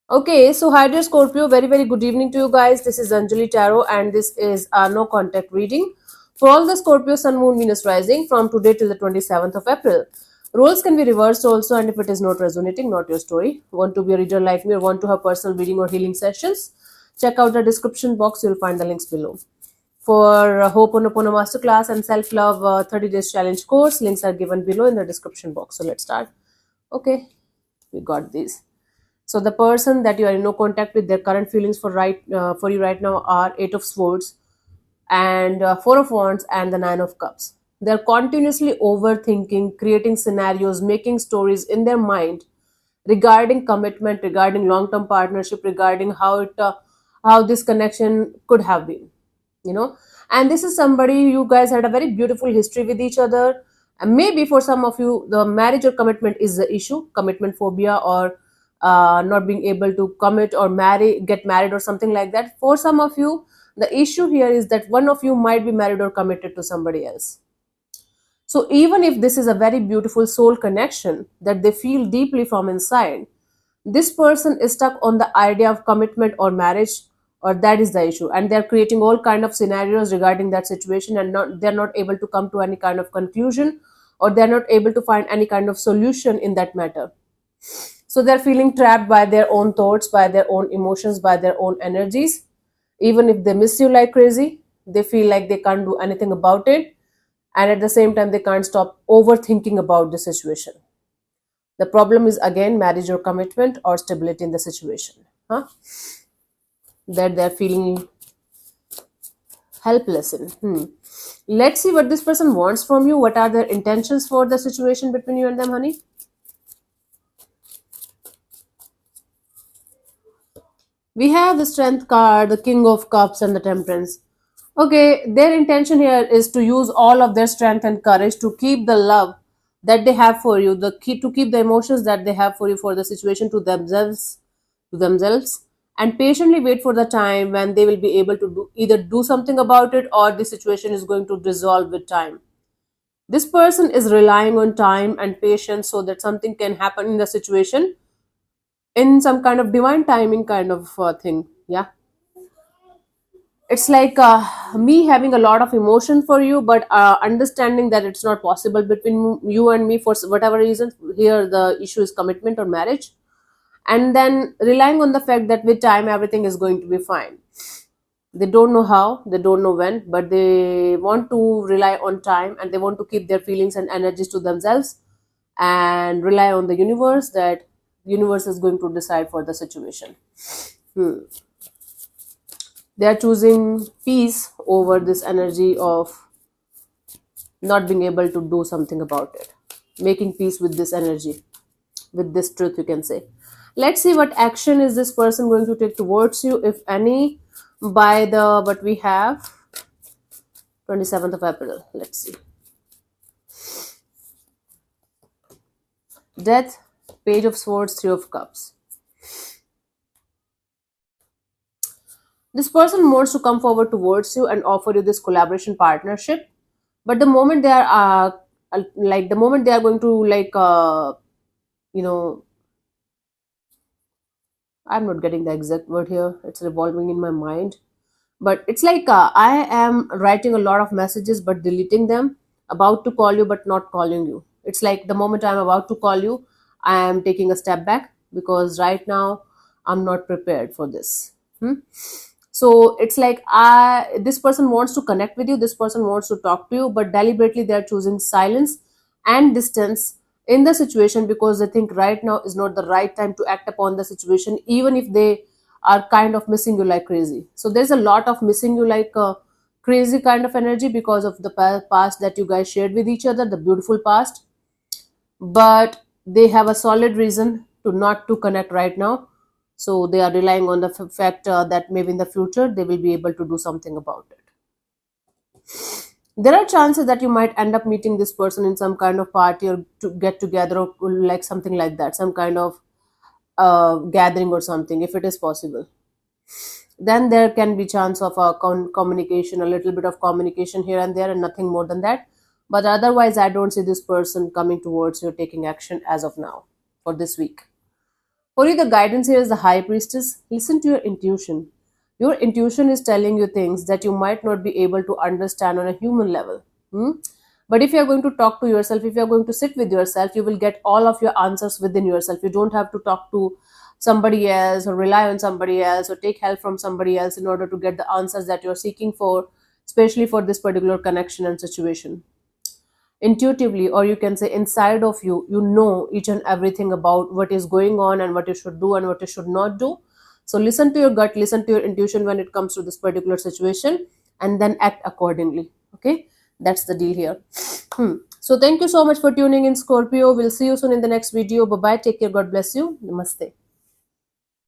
Okay, so hi dear Scorpio, very good evening to you guys. This is Anjali Tarot and this is our no contact reading for all the Scorpio Sun Moon Venus rising from today till the 27th of April. Roles can be reversed also, and if it is not resonating, not your story. Want to be a reader like me or want to have personal reading or healing sessions? Check out the description box, you'll find the links below. For Ho'oponopono Masterclass and Self Love 30 Days Challenge course, links are given below in the description box. So let's start. Okay, we got these. So the person that you are in no contact with, their current feelings for you right now are Eight of Swords and Four of Wands and the Nine of Cups. They're continuously overthinking, creating scenarios, making stories in their mind regarding commitment, regarding long-term partnership, regarding how this connection could have been, you know. And this is somebody you guys had a very beautiful history with each other. And maybe for some of you, the marriage or commitment is the issue, commitment phobia or not being able to commit or get married or something like that. For some of you, the issue here is that one of you might be married or committed to somebody else. So even if this is a very beautiful soul connection that they feel deeply from inside, this person is stuck on the idea of commitment or marriage, or that is the issue, and they're creating all kind of scenarios regarding that situation, and they're not able to come to any kind of conclusion, or they're not able to find any kind of solution in that matter. So they're feeling trapped by their own thoughts, by their own emotions, by their own energies. Even if they miss you like crazy, they feel like they can't do anything about it. And at the same time, they can't stop overthinking about the situation. The problem is again marriage or commitment or stability in the situation. Huh? That they're feeling helpless in. Let's see what this person wants from you. What are their intentions for the situation between you and them, honey? We have the Strength card, the King of Cups, and the Temperance. Okay, their intention here is to use all of their strength and courage to keep the love that they have for you, to keep the emotions that they have for you for the situation to themselves, and patiently wait for the time when they will be able to either do something about it or the situation is going to resolve with time. This person is relying on time and patience so that something can happen in the situation in some kind of divine timing kind of thing. Yeah, it's like me having a lot of emotion for you, but understanding that it's not possible between you and me for whatever reason. Here the issue is commitment or marriage, and then relying on the fact that with time everything is going to be fine. They don't know how, they don't know when, but they want to rely on time, and they want to keep their feelings and energies to themselves and rely on the universe, that universe is going to decide for the situation. Hmm. They are choosing peace over this energy of not being able to do something about it, making peace with this energy, with this truth, you can say. Let's see what action is this person going to take towards you, if any, by the what we have 27th of April. Let's see. Death, Page of Swords, Three of Cups. This person wants to come forward towards you and offer you this collaboration partnership, but the moment they are the moment they are going to you know I'm not getting the exact word here, it's revolving in my mind, but it's like I am writing a lot of messages but deleting them, about to call you but not calling you. It's like the moment I'm about to call you, I am taking a step back because right now I'm not prepared for this. Hmm? So it's like this person wants to connect with you, this person wants to talk to you, but deliberately they're choosing silence and distance in the situation because they think right now is not the right time to act upon the situation, even if they are kind of missing you like crazy. So there's a lot of missing you like crazy kind of energy because of the past that you guys shared with each other, the beautiful past, but they have a solid reason to not to connect right now. So they are relying on the fact that maybe in the future they will be able to do something about it. There are chances that you might end up meeting this person in some kind of party or to get together or like something like that, some kind of gathering or something, if it is possible. Then there can be chance of a communication, a little bit of communication here and there, and nothing more than that. But otherwise, I don't see this person coming towards you taking action as of now for this week. For you, the guidance here is the high priestess. Listen to your intuition. Your intuition is telling you things that you might not be able to understand on a human level. Hmm? But if you are going to talk to yourself, if you are going to sit with yourself, you will get all of your answers within yourself. You don't have to talk to somebody else or rely on somebody else or take help from somebody else in order to get the answers that you're seeking for, especially for this particular connection and situation. Intuitively, or you can say inside of you, you know each and everything about what is going on and what you should do and what you should not do. So listen to your gut, listen to your intuition when it comes to this particular situation, and then act accordingly. Okay, that's the deal here. So thank you so much for tuning in, Scorpio. We'll see you soon in the next video. Bye bye, take care, God bless you, namaste.